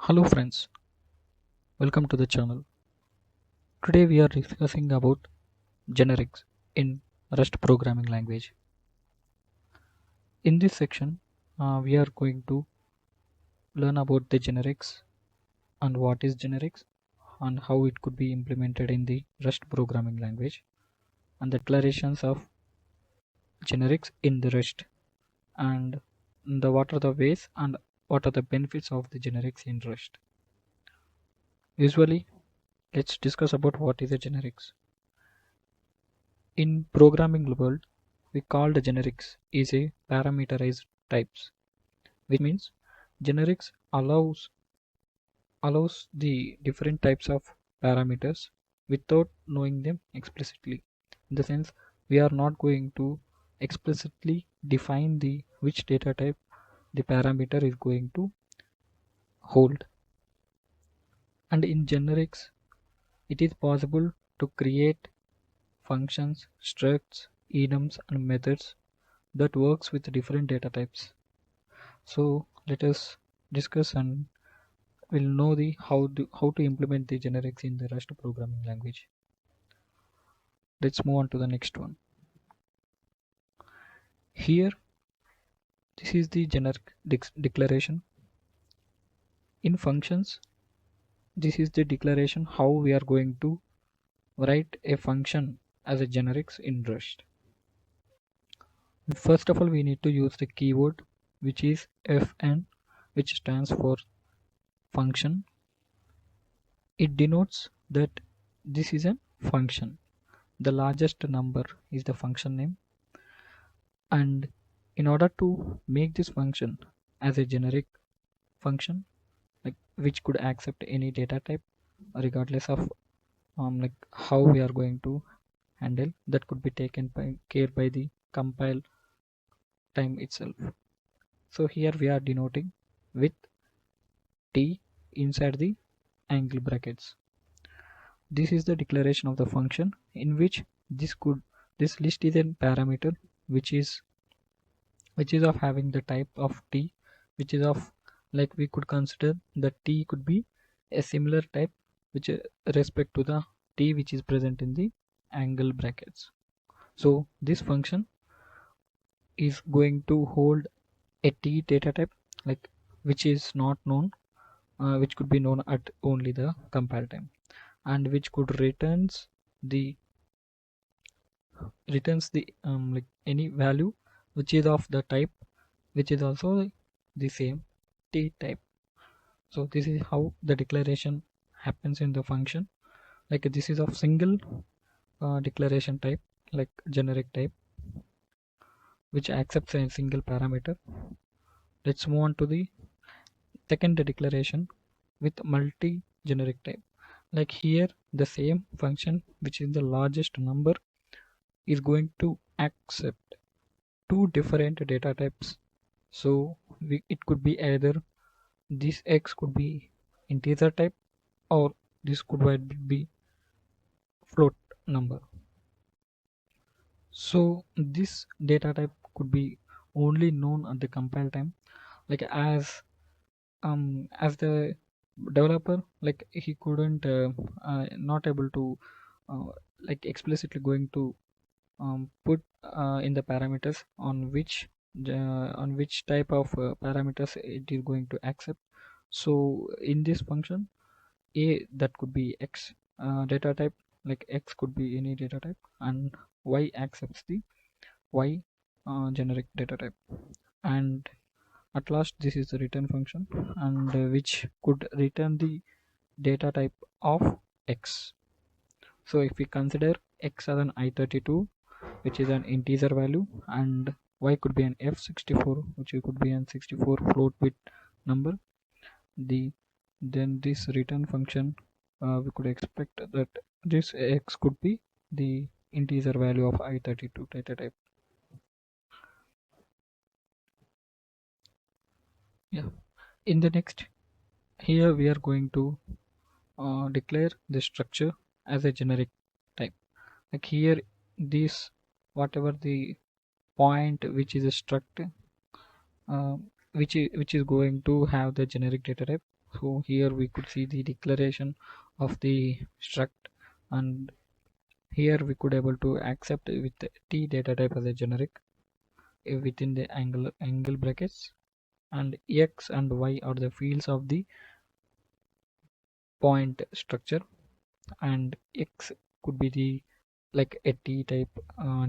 Hello friends, welcome to the channel. Today we are discussing about generics in Rust programming language. In this section, we are going to learn about the generics and what is generics and how it could be implemented in the Rust programming language and the declarations of generics in the Rust and what are the ways and what are the benefits of the generics in Rust. Usually, let's discuss about what is a generics. In programming world, we call the generics is a parameterized types, which means generics allows the different types of parameters without knowing them explicitly. In the sense, we are not going to explicitly define the which data type the parameter is going to hold. And in generics, it is possible to create functions, structs, enums, and methods that works with different data types. So let us discuss and we'll know the how to implement the generics in the Rust programming language. Let's move on to the next one. Here, this is the generic declaration. In functions, this is the declaration how we are going to write a function as a generics in Rust. First of all, we need to use the keyword which is fn, which stands for function. It denotes that this is a function. The largest number is the function name, and in order to make this function as a generic function, like which could accept any data type regardless of like how we are going to handle, that could be taken care by the compile time itself. So here we are denoting with t inside the angle brackets. This is the declaration of the function in which this list is a parameter which is of having the type of t, which is of, like, we could consider that t could be a similar type which respect to the t which is present in the angle brackets. So this function is going to hold a t data type, like, which is not known, which could be known at only the compile time, and which could returns the like any value which is of the type which is also the same t type. So this is how the declaration happens in the function. Like, this is of single declaration type, like generic type, which accepts a single parameter. Let's move on to the second declaration with multi generic type. Like, here the same function which is the largest number is going to accept two different data types. So it could be either this x could be integer type, or this could be float number. So this data type could be only known at the compile time, like as the developer, like he couldn't not able to like explicitly going to put in the parameters on which type of parameters it is going to accept. So in this function, a that could be x data type, like x could be any data type, and y accepts the y generic data type. And at last, this is the return function, and which could return the data type of x. So if we consider x as an i32, which is an integer value, and y could be an f64, which could be an 64 float bit number, then this return function, we could expect that this x could be the integer value of i32 data type. Yeah. In the next, here we are going to declare the structure as a generic type. Like, here, this whatever the point which is a struct which is going to have the generic data type, So here we could see the declaration of the struct, and here we could able to accept with t data type as a generic within the angle brackets, and x and y are the fields of the point structure, and x could be the like a t type,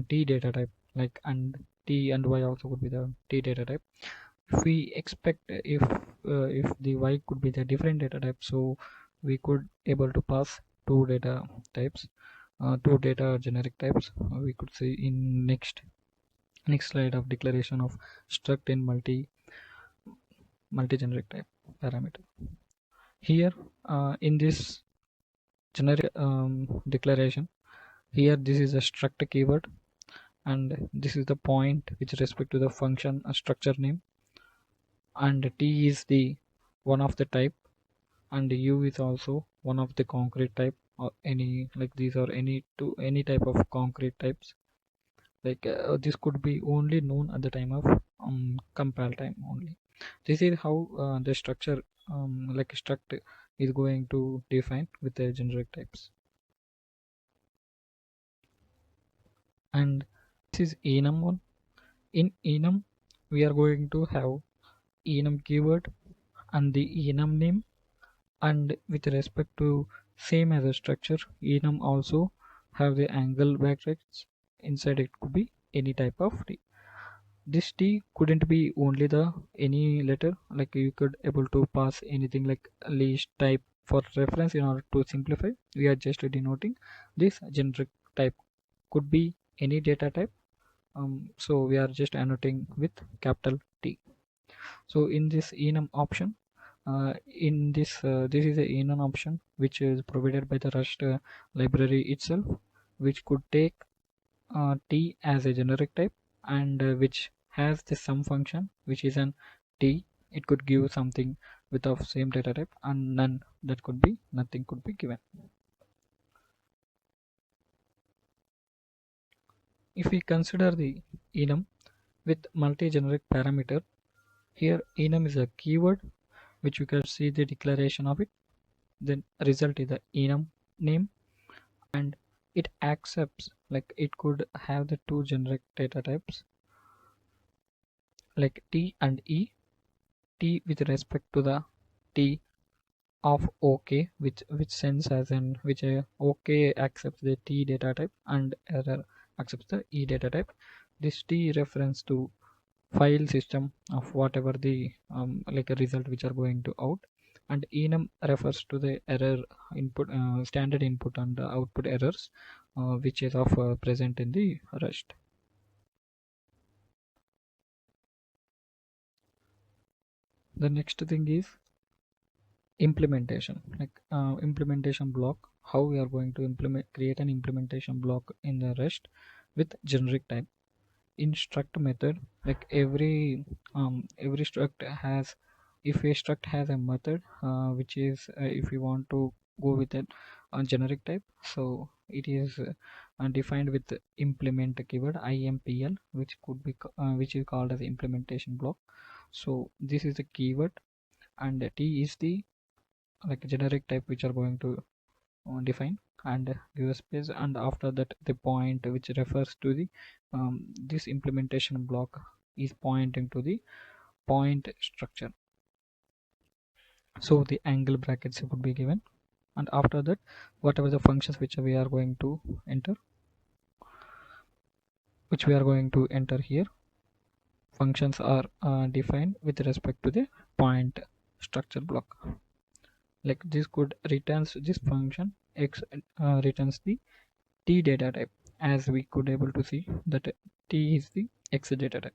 t data type, like, and t and y also could be the t data type. If we expect if the y could be the different data type, so we could able to pass two data types, two data generic types. We could see in next slide of declaration of struct in multi generic type parameter. Here in this generic declaration, here this is a struct keyword, and this is the point with respect to the function structure name, and t is the one of the type, and u is also one of the concrete type, or any, like these are any type of concrete types. Like this could be only known at the time of compile time only. This is how the structure, like struct, is going to define with the generic types. And this is enum one. In enum we are going to have enum keyword and the enum name, and with respect to same as a structure, enum also have the angle brackets. Inside it could be any type of t. This t couldn't be only the any letter, like you could able to pass anything like list type. For reference, in order to simplify, we are just denoting this generic type could be any data type. So we are just annotating with capital T. So in this enum option, in this is a enum option which is provided by the Rust library itself, which could take t as a generic type, and which has the sum function which is an t. It could give something with of same data type, and none, that could be nothing could be given. If we consider the enum with multi-generic parameter, here enum is a keyword which you can see the declaration of it. Then result is the enum name, and it accepts, like it could have the two generic data types like t and e. T with respect to the t of OK, which sends as in which OK accepts the t data type, and error accepts the e data type. This t reference to file system of whatever the like a result which are going to out, and enum refers to the error input, standard input and output errors, which is of present in the Rust. The next thing is implementation, like implementation block, how we are going to create an implementation block in the Rust with generic type. In struct method, like every struct has, if a struct has a method which is if you want to go with it on generic type, so it is defined with the implement keyword impl, which could be which is called as implementation block. So this is the keyword, and t is the like generic type which are going to define, and give a space, and after that the point which refers to the this implementation block is pointing to the point structure. So the angle brackets would be given, and after that whatever the functions which we are going to enter, here, functions are defined with respect to the point structure block. Like this could returns this function x returns the t data type, as we could able to see that t is the x data type.